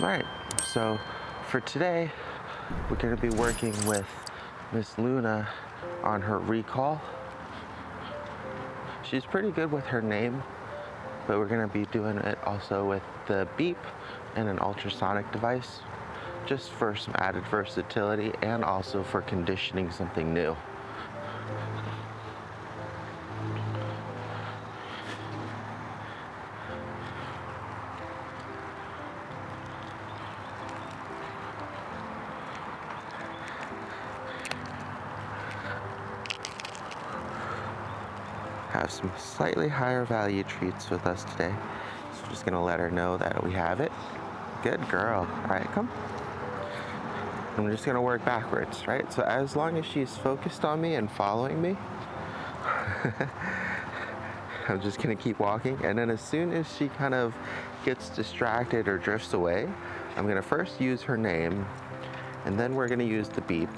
All right, so for today, we're gonna be working with Miss Luna on her recall. She's pretty good with her name, but we're gonna be doing it also with the beep and an ultrasonic device, just for some added versatility and also for conditioning something new. Have some slightly higher value treats with us today. So we're just gonna let her know that we have it. Good girl. All right, come. And we're just gonna work backwards, right? So as long as she's focused on me and following me, I'm just gonna keep walking. And then as soon as she kind of gets distracted or drifts away, I'm gonna first use her name, and then we're gonna use the beep,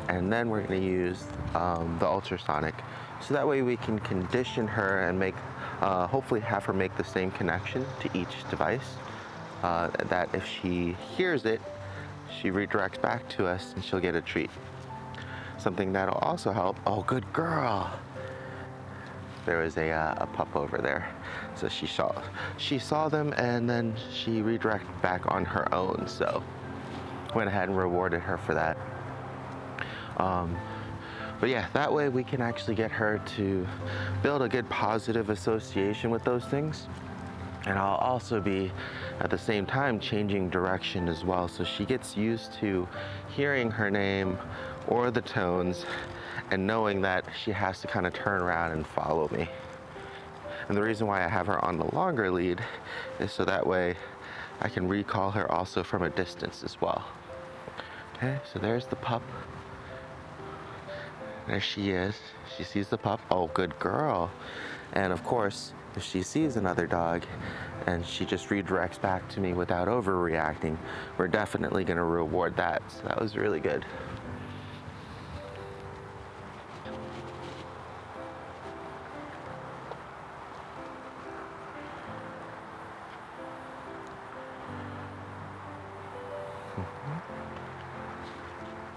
and then we're gonna use the ultrasonic. So that way we can condition her and make, hopefully have her make the same connection to each device. That if she hears it, she redirects back to us and she'll get a treat. Something that'll also help, oh good girl. There was a pup over there. So she saw them and then she redirected back on her own. So went ahead and rewarded her for that. But yeah, that way we can actually get her to build a good positive association with those things. And I'll also be at the same time changing direction as well. So she gets used to hearing her name or the tones and knowing that she has to kind of turn around and follow me. And the reason why I have her on the longer lead is so that way I can recall her also from a distance as well. Okay, so there's the pup. There she is. She sees the pup. Oh, good girl. And of course, if she sees another dog and she just redirects back to me without overreacting, we're definitely going to reward that. So that was really good.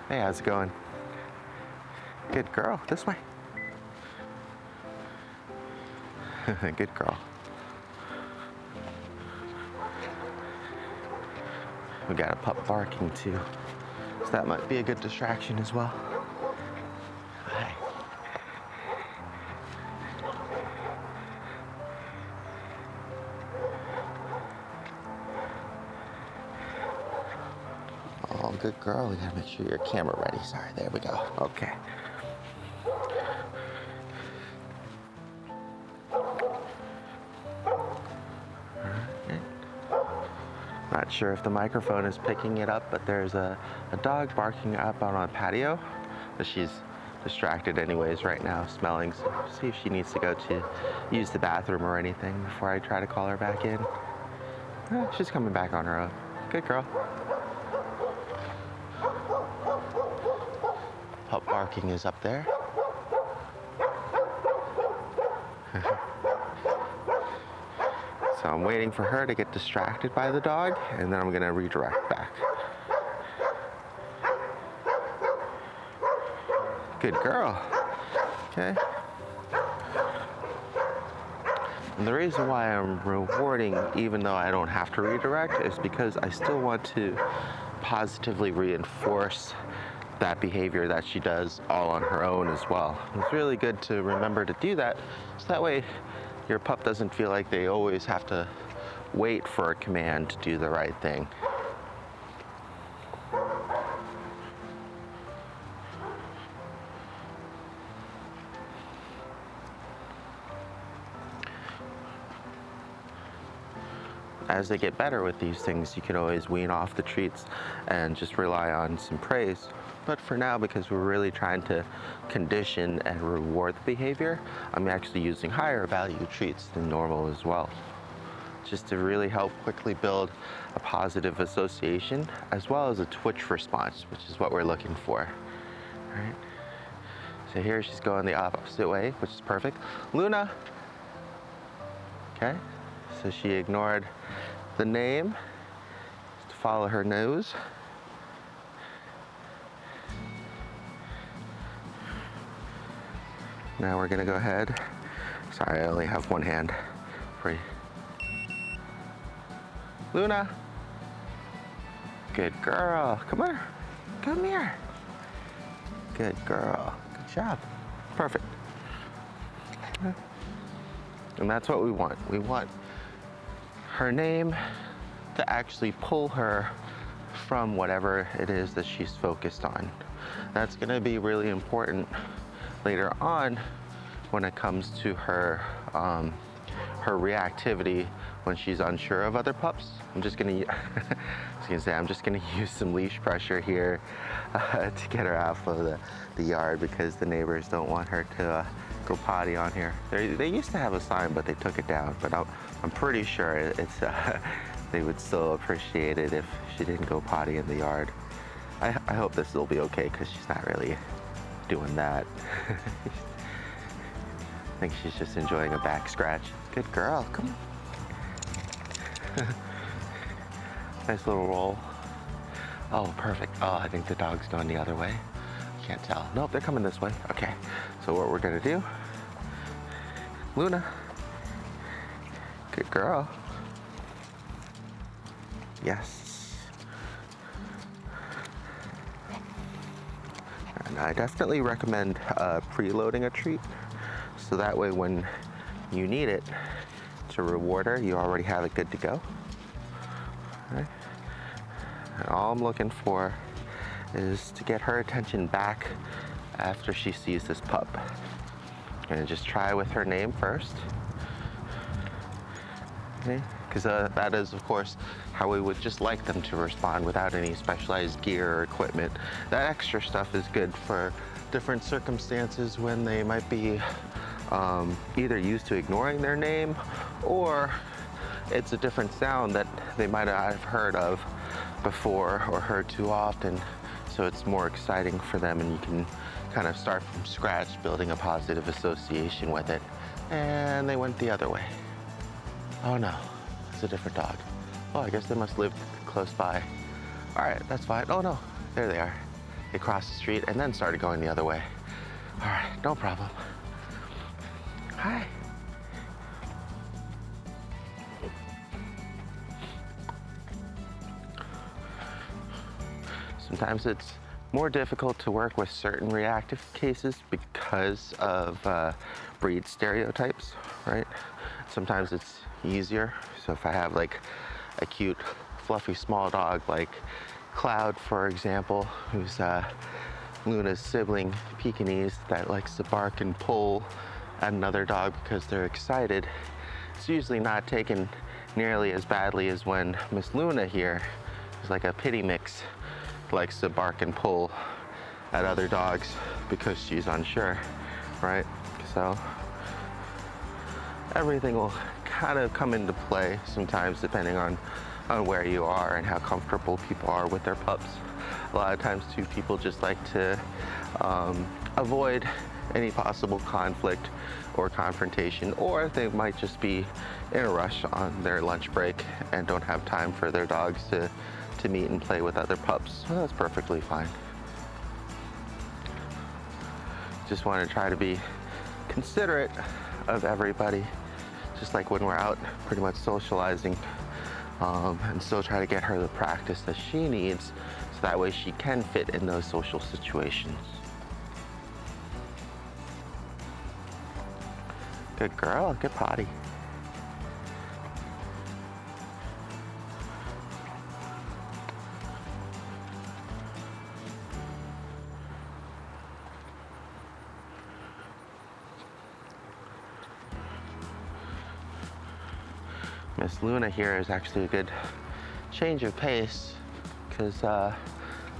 Hey, how's it going? Good girl. This way. Good girl. We got a pup barking too, so that might be a good distraction as well. Hi. Oh, good girl. We gotta make sure you're camera ready. Sorry, there we go. Okay. Not sure if the microphone is picking it up, but there's a dog barking up on a patio, but she's distracted anyways right now, smelling, so see if she needs to go to use the bathroom or anything before I try to call her back in. She's coming back on her own. Good girl. Pup barking is up there. So I'm waiting for her to get distracted by the dog, and then I'm gonna redirect back. Good girl. Okay. And the reason why I'm rewarding, even though I don't have to redirect, is because I still want to positively reinforce that behavior that she does all on her own as well. It's really good to remember to do that, so that way your pup doesn't feel like they always have to wait for a command to do the right thing. As they get better with these things, you can always wean off the treats and just rely on some praise. But for now, because we're really trying to condition and reward the behavior, I'm actually using higher value treats than normal as well, just to really help quickly build a positive association as well as a twitch response, which is what we're looking for. All right. So here she's going the opposite way, which is perfect. Luna. Okay. So she ignored the name follow her nose. Now we're gonna go ahead. Sorry, I only have one hand free. Luna. Good girl. Come here. Come here. Good girl. Good job. Perfect. And that's what we want. We want her name to actually pull her from whatever it is that she's focused on. That's gonna be really important later on when it comes to her her reactivity when she's unsure of other pups. I'm just gonna use some leash pressure here to get her out of the yard because the neighbors don't want her to go potty on here. They used to have a sign, but they took it down. But I'm pretty sure it's they would still appreciate it if she didn't go potty in the yard. I hope this will be okay because she's not really doing that. I think she's just enjoying a back scratch. Good girl, come on. Nice little roll. Oh, perfect. Oh, I think the dog's going the other way. Can't tell. Nope, they're coming this way. Okay, so what we're gonna do, Luna, good girl. Yes. And I definitely recommend preloading a treat, so that way when you need it to reward her, you already have it good to go. All right. And all I'm looking for is to get her attention back after she sees this pup. I'm gonna just try with her name first. Okay, because that is, of course, how we would just like them to respond without any specialized gear or equipment. That extra stuff is good for different circumstances when they might be either used to ignoring their name, or it's a different sound that they might not have heard of before or heard too often. So it's more exciting for them, and you can kind of start from scratch building a positive association with it. And they went the other way. Oh no, it's a different dog. Oh, I guess they must live close by. All right, that's fine. Oh no, there they are. They crossed the street and then started going the other way. All right, no problem. Hi. Sometimes it's more difficult to work with certain reactive cases because of breed stereotypes, right? Sometimes it's easier. So if I have like a cute, fluffy small dog like Cloud, for example, who's Luna's sibling Pekingese that likes to bark and pull at another dog because they're excited, it's usually not taken nearly as badly as when Miss Luna here is like a pity mix, likes to bark and pull at other dogs because she's unsure, right? So everything will kind of come into play sometimes depending on where you are and how comfortable people are with their pups. A lot of times too, people just like to avoid any possible conflict or confrontation, or they might just be in a rush on their lunch break and don't have time for their dogs to meet and play with other pups. So that's perfectly fine. Just want to try to be considerate of everybody, just like when we're out pretty much socializing, and still try to get her the practice that she needs so that way she can fit in those social situations. Good girl, good potty. Miss Luna here is actually a good change of pace because I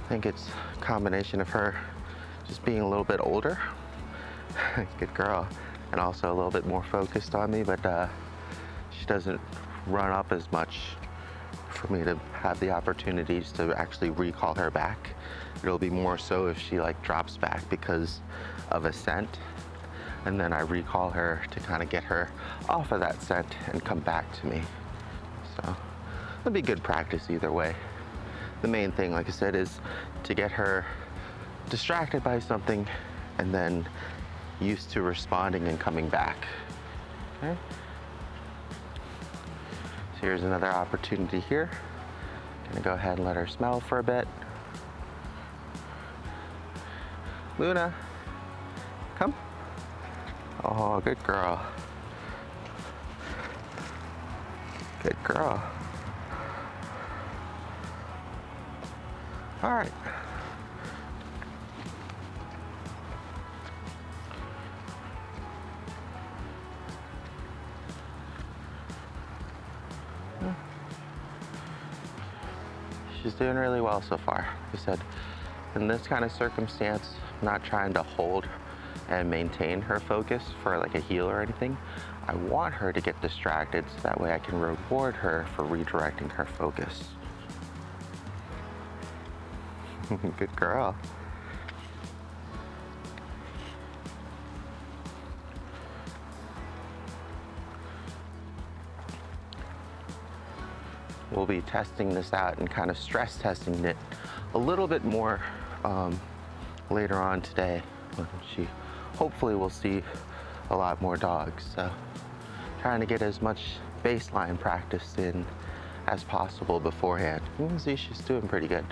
think it's a combination of her just being a little bit older, good girl, and also a little bit more focused on me, but she doesn't run up as much for me to have the opportunities to actually recall her back. It'll be more so if she like drops back because of a scent, and then I recall her to kind of get her off of that scent and come back to me. So it'll be good practice either way. the main thing, like I said, is to get her distracted by something and then used to responding and coming back. Okay. So here's another opportunity here. Gonna go ahead and let her smell for a bit. Luna, come. Oh, good girl. Good girl. All right. She's doing really well so far. Like I said, in this kind of circumstance, I'm not trying to hold and maintain her focus for like a heel or anything. I want her to get distracted so that way I can reward her for redirecting her focus. Good girl. We'll be testing this out and kind of stress testing it a little bit more later on today when she hopefully will see a lot more dogs. So trying to get as much baseline practice in as possible beforehand. You can see she's doing pretty good.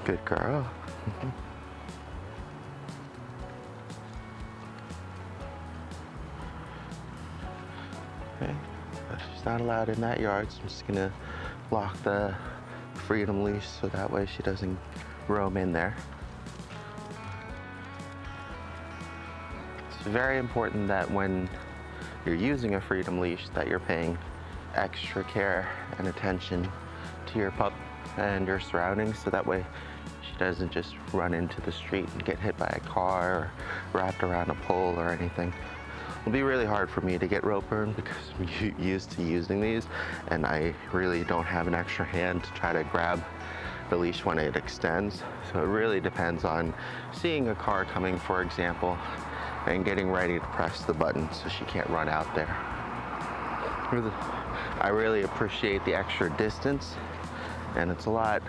Good girl. Okay, she's not allowed in that yard, so I'm just gonna lock the freedom leash so that way she doesn't roam in there. It's very important that when you're using a freedom leash that you're paying extra care and attention to your pup and your surroundings so that way she doesn't just run into the street and get hit by a car or wrapped around a pole or anything. It'll be really hard for me to get rope burn because I'm used to using these and I really don't have an extra hand to try to grab the leash when it extends. So it really depends on seeing a car coming, for example, and getting ready to press the button so she can't run out there. I really appreciate the extra distance, and it's a lot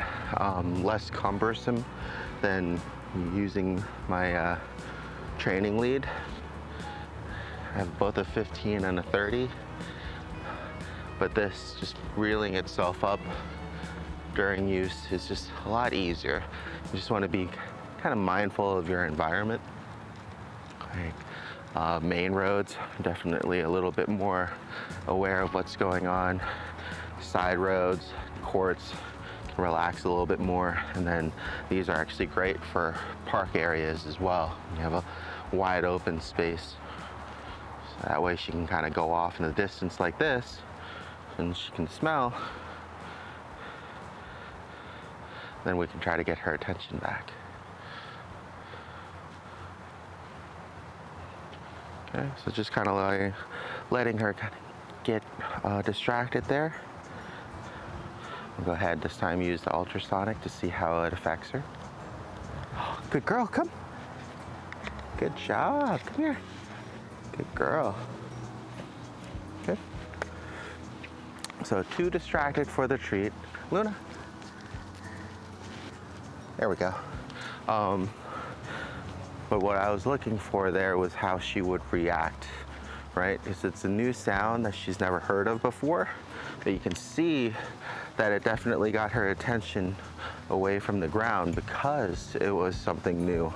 less cumbersome than using my training lead. I have both a 15 and a 30, but this just reeling itself up during use is just a lot easier. You just want to be kind of mindful of your environment. Like main roads, definitely a little bit more aware of what's going on. Side roads, courts, can relax a little bit more. And then these are actually great for park areas as well. You have a wide open space. So that way she can kind of go off in the distance like this and she can smell. Then we can try to get her attention back. Okay, so just kind of letting her kind of get distracted there. We'll go ahead this time use the ultrasonic to see how it affects her. Oh, good girl, come. Good job, come here. Good girl. Okay. So too distracted for the treat. Luna. There we go. But what I was looking for there was how she would react, right? Because it's a new sound that she's never heard of before, but you can see that it definitely got her attention away from the ground because it was something new.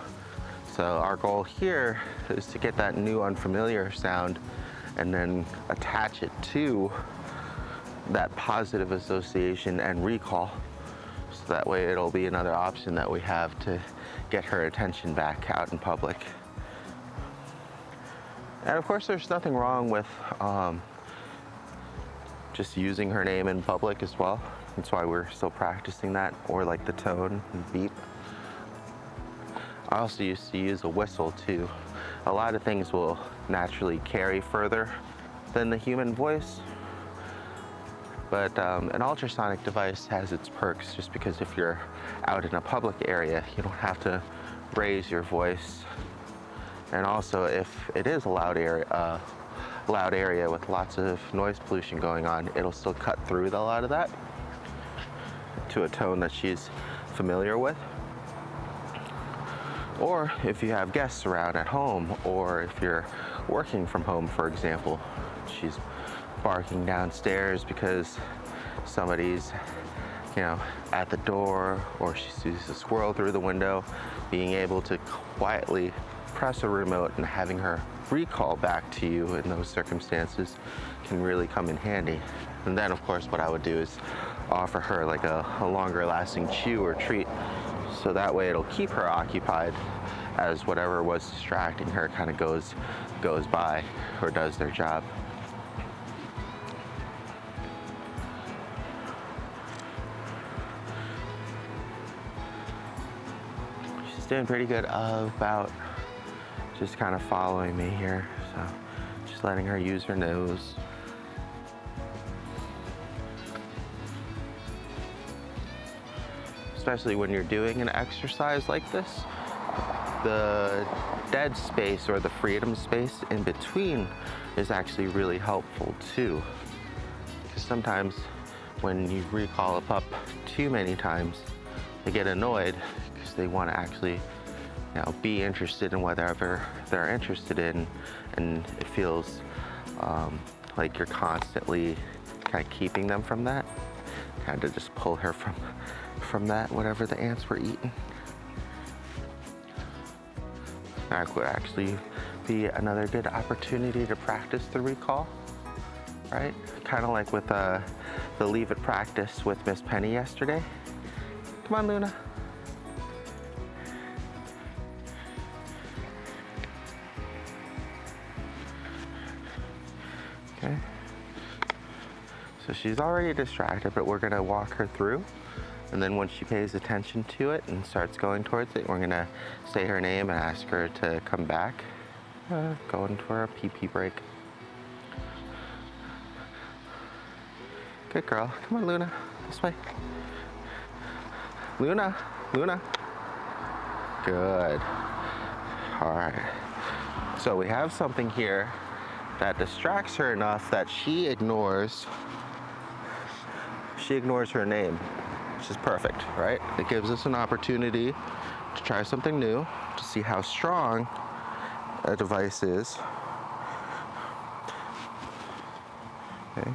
So our goal here is to get that new unfamiliar sound and then attach it to that positive association and recall. So that way it'll be another option that we have to get her attention back out in public. And of course there's nothing wrong with just using her name in public as well. That's why we're still practicing that, or like the tone and beep. I also used to use a whistle too. A lot of things will naturally carry further than the human voice. But an ultrasonic device has its perks just because if you're out in a public area, you don't have to raise your voice. And also if it is a loud area with lots of noise pollution going on, it'll still cut through a lot of that to a tone that she's familiar with. Or if you have guests around at home, or if you're working from home, for example, she's barking downstairs because somebody's, at the door, or she sees a squirrel through the window, being able to quietly press a remote and having her recall back to you in those circumstances can really come in handy. And then of course what I would do is offer her like a longer lasting chew or treat, so that way it'll keep her occupied as whatever was distracting her kind of goes by or does their job. She's doing pretty good about just kind of following me here, so just letting her use her nose. Especially when you're doing an exercise like this, the dead space or the freedom space in between is actually really helpful too. Because sometimes when you recall a pup too many times, they get annoyed because they want to actually be interested in whatever they're interested in, and it feels like you're constantly kind of keeping them from that. Kind of just pull her from that, whatever the ants were eating. That would actually be another good opportunity to practice the recall, right? Kind of like with the leave it practice with Miss Penny yesterday. Come on, Luna. Okay. So she's already distracted, but we're gonna walk her through. And then when she pays attention to it and starts going towards it, we're gonna say her name and ask her to come back. Going for a pee-pee break. Good girl. Come on, Luna. This way. Luna. Luna. Good. All right. So we have something here that distracts her enough that she ignores her name, which is perfect, right? It gives us an opportunity to try something new, to see how strong a device is. Okay.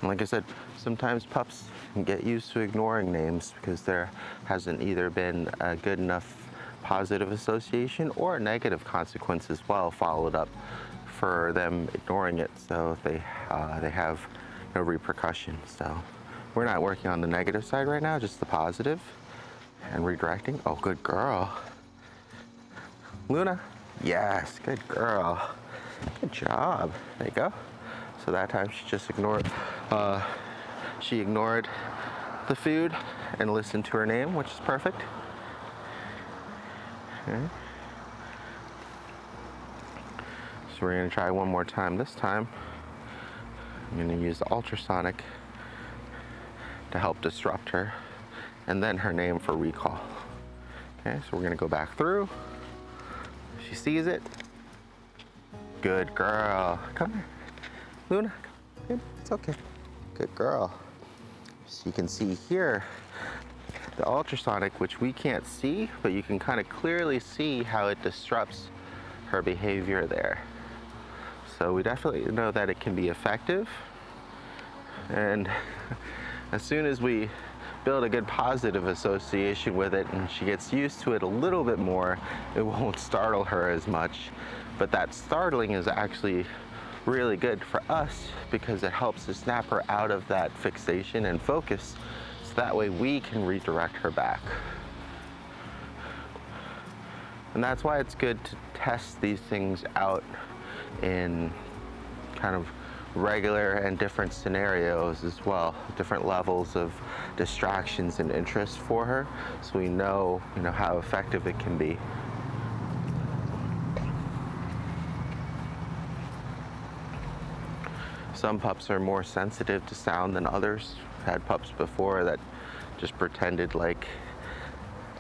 And like I said, sometimes pups can get used to ignoring names because there hasn't either been a good enough positive association or a negative consequence as well followed up for them ignoring it, so they have no repercussions. So we're not working on the negative side right now, just the positive and redirecting. Oh, good girl. Luna. Yes, good girl. Good job. There you go. So that time she just ignored the food and listened to her name, which is perfect. Okay. So we're gonna try one more time. This time I'm gonna use the ultrasonic to help disrupt her, and then her name for recall. Okay, so we're gonna go back through. She sees it. Good girl. Come here. Luna, come. It's okay. Good girl. So you can see here the ultrasonic, which we can't see, but you can kind of clearly see how it disrupts her behavior there. So we definitely know that it can be effective. And as soon as we build a good positive association with it and she gets used to it a little bit more, it won't startle her as much. But that startling is actually really good for us because it helps to snap her out of that fixation and focus, so that way we can redirect her back. And that's why it's good to test these things out in kind of regular and different scenarios as well, different levels of distractions and interest for her, so we know, how effective it can be. Some pups are more sensitive to sound than others. I've had pups before that just pretended like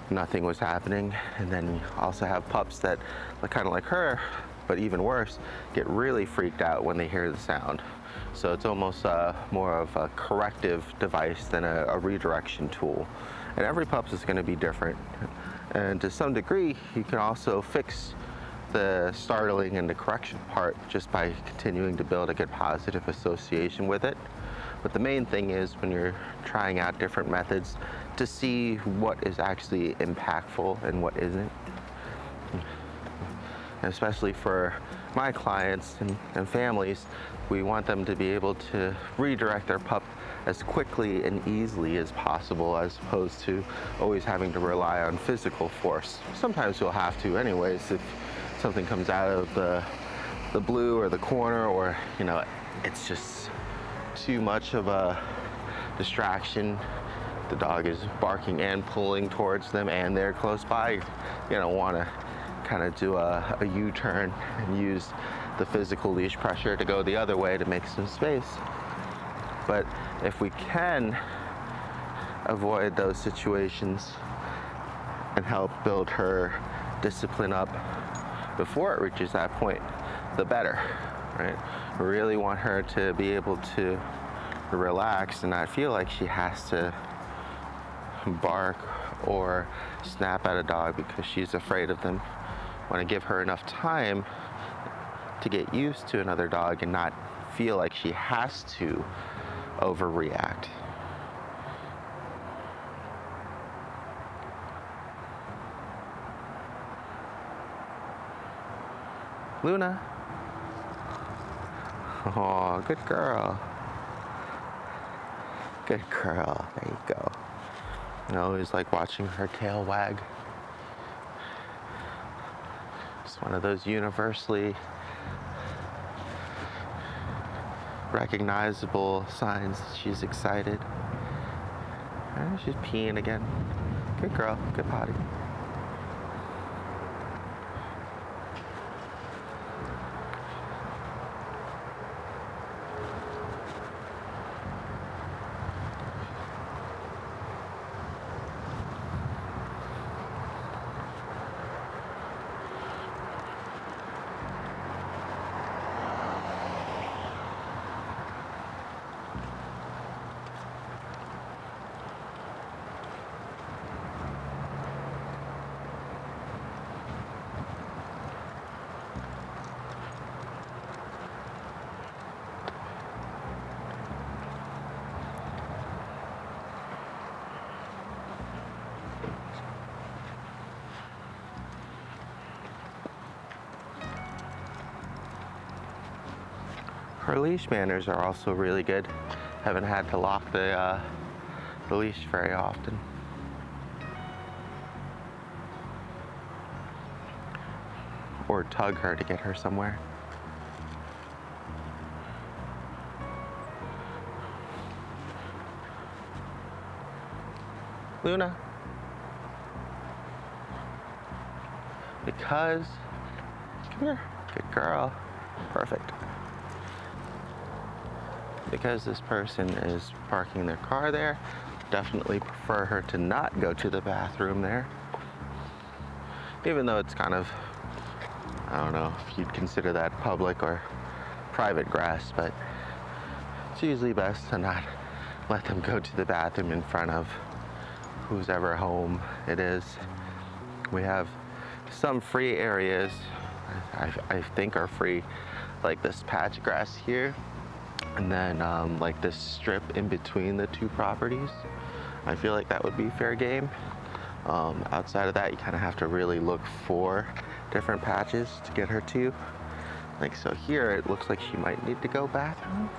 nothing was happening, and then you also have pups that look kind of like her, but even worse, get really freaked out when they hear the sound. So it's almost more of a corrective device than a redirection tool. And every pup is going to be different. And to some degree, you can also fix the startling and the correction part just by continuing to build a good positive association with it. But the main thing is when you're trying out different methods to see what is actually impactful and what isn't. And especially for my clients and families, we want them to be able to redirect their pup as quickly and easily as possible, as opposed to always having to rely on physical force. Sometimes you'll have to anyways if something comes out of the blue or the corner, or it's just too much of a distraction. The dog is barking and pulling towards them and they're close by. You don't want to kind of do a U-turn and use the physical leash pressure to go the other way to make some space. But if we can avoid those situations and help build her discipline up before it reaches that point, the better, right? We really want her to be able to relax and not feel like she has to bark or snap at a dog because she's afraid of them. Want to give her enough time to get used to another dog and not feel like she has to overreact. Luna. Oh, good girl. Good girl. There you go. I always like watching her tail wag. It's one of those universally recognizable signs that she's excited. She's peeing again. Good girl. Good potty. Her leash manners are also really good. Haven't had to lock the leash very often. Or tug her to get her somewhere. Luna. Because, come here, good girl, perfect. Because this person is parking their car there, definitely prefer her to not go to the bathroom there. Even though it's kind of, I don't know if you'd consider that public or private grass, but it's usually best to not let them go to the bathroom in front of whose ever home it is. We have some free areas, I think are free, like this patch of grass here, and then like this strip in between the two properties. I feel like that would be fair game. Outside of that, you kind of have to really look for different patches to get her to. Like so here, it looks like she might need to go bathroom,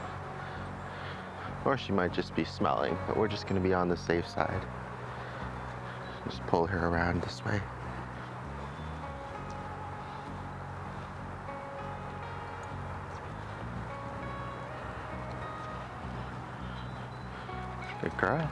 or she might just be smelling, but we're just gonna be on the safe side. Just pull her around this way. Good girl.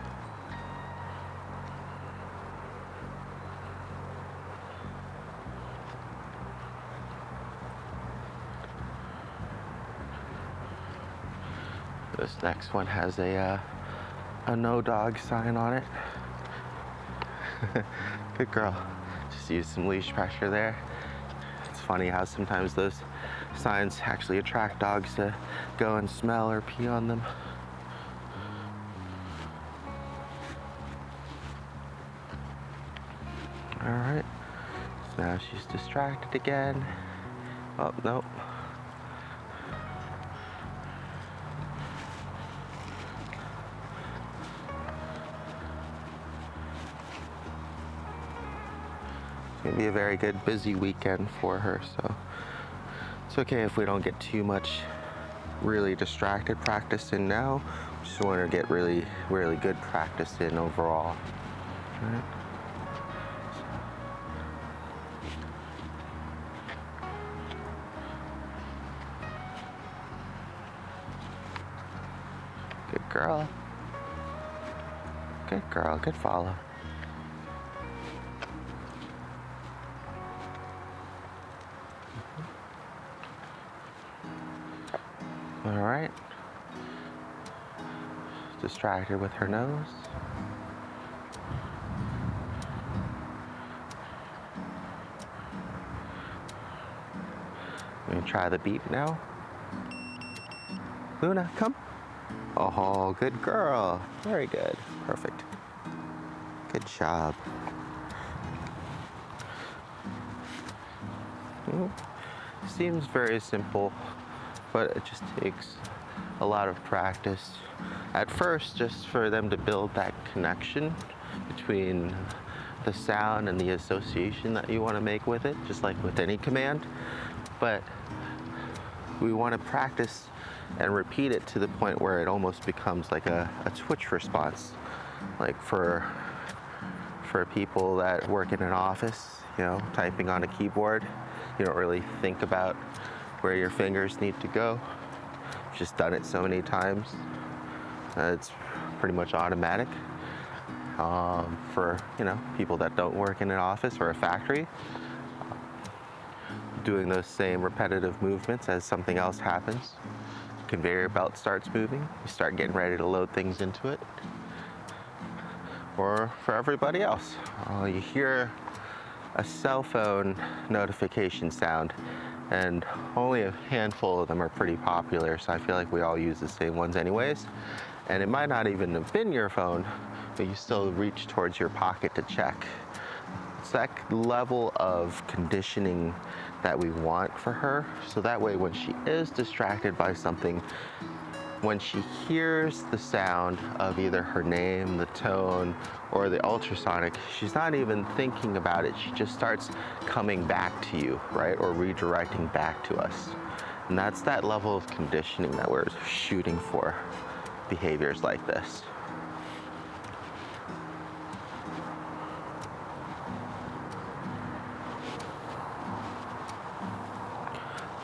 This next one has a no dog sign on it. Good girl. Just use some leash pressure there. It's funny how sometimes those signs actually attract dogs to go and smell or pee on them. All right, so now she's distracted again. Oh, nope. It's gonna be a very good busy weekend for her, so it's okay if we don't get too much really distracted practice in now. Just want to get really good practice in overall. All right. Good girl. Good girl, good follow. All right. Distracted with her nose. I'm gonna try the beep now. Luna, come. Oh, good girl. Very good. Perfect. Good job. Seems very simple, but it just takes a lot of practice. At first, just for them to build that connection between the sound and the association that you want to make with it, just like with any command. But we want to practice and repeat it to the point where it almost becomes like a twitch response. Like for people that work in an office, you know, typing on a keyboard, you don't really think about where your fingers need to go. You've just done it so many times. It's pretty much automatic. For, you know, people that don't work in an office or a factory, doing those same repetitive movements as something else happens. Conveyor belt starts moving, you start getting ready to load things into it. Or for everybody else, you hear a cell phone notification sound, and only a handful of them are pretty popular, so I feel like we all use the same ones anyways. And it might not even have been your phone, but you still reach towards your pocket to check. It's that level of conditioning that we want for her, so that way when she is distracted by something, when she hears the sound of either her name, the tone, or the ultrasonic, she's not even thinking about it. She just starts coming back to you, right? Or redirecting back to us. And that's that level of conditioning that we're shooting for behaviors like this.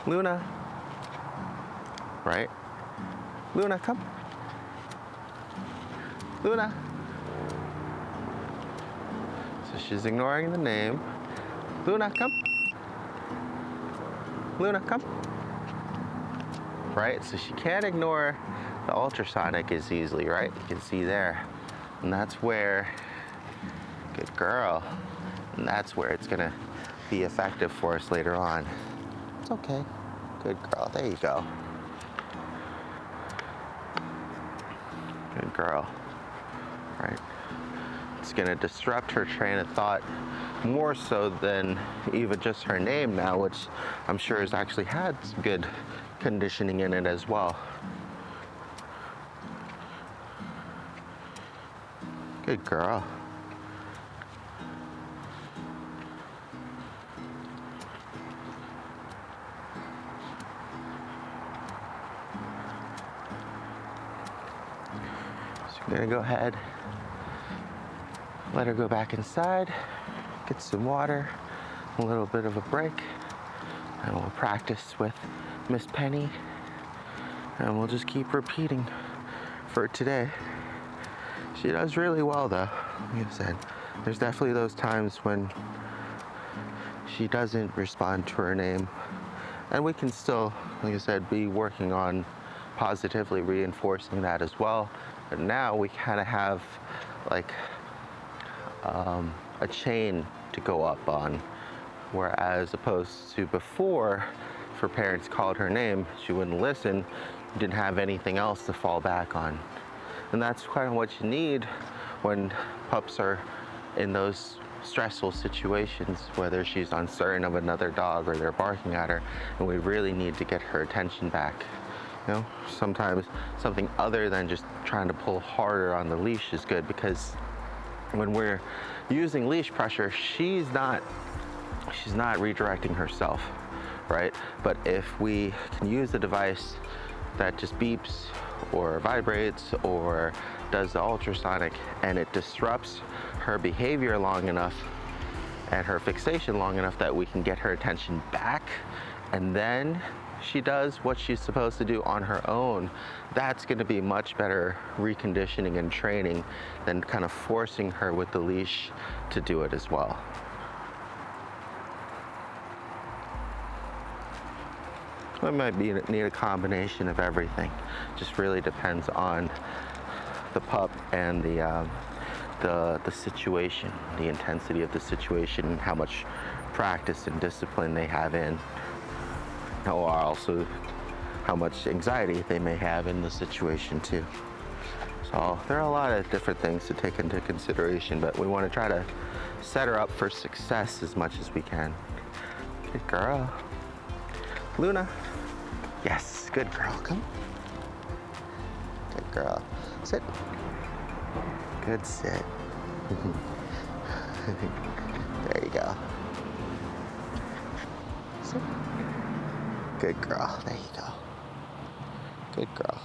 Luna, right? Luna, come. Luna. So she's ignoring the name. Luna, come. Luna, come. Right? So she can't ignore the ultrasonic as easily, right? You can see there. And that's where, good girl. And that's where it's gonna be effective for us later on. It's okay. Good girl. There you go. Good girl. Right. It's going to disrupt her train of thought more so than even just her name now, which I'm sure has actually had some good conditioning in it as well. Good girl. I'm gonna go ahead, let her go back inside, get some water, a little bit of a break, and we'll practice with Miss Penny, and we'll just keep repeating for today. She does really well though, like I said. There's definitely those times when she doesn't respond to her name, and we can still, like I said, be working on positively reinforcing that as well. But now we kind of have like a chain to go up on, whereas opposed to before, if her parents called her name, she wouldn't listen, you didn't have anything else to fall back on. And that's kind of what you need when pups are in those stressful situations, whether she's uncertain of another dog or they're barking at her, and we really need to get her attention back. You know, sometimes something other than just trying to pull harder on the leash is good, because when we're using leash pressure, she's not redirecting herself, right? But if we can use a device that just beeps or vibrates or does the ultrasonic, and it disrupts her behavior long enough and her fixation long enough that we can get her attention back, and then she does what she's supposed to do on her own, that's going to be much better reconditioning and training than kind of forcing her with the leash to do it as well. We might need a combination of everything. Just really depends on the pup and the situation, the intensity of the situation, and how much practice and discipline they have in, or also how much anxiety they may have in the situation too. So there are a lot of different things to take into consideration, but we want to try to set her up for success as much as we can. Good girl. Luna. Yes, good girl. Come. Good girl. Sit. Good sit. There you go. Sit. Good girl. There you go. Good girl.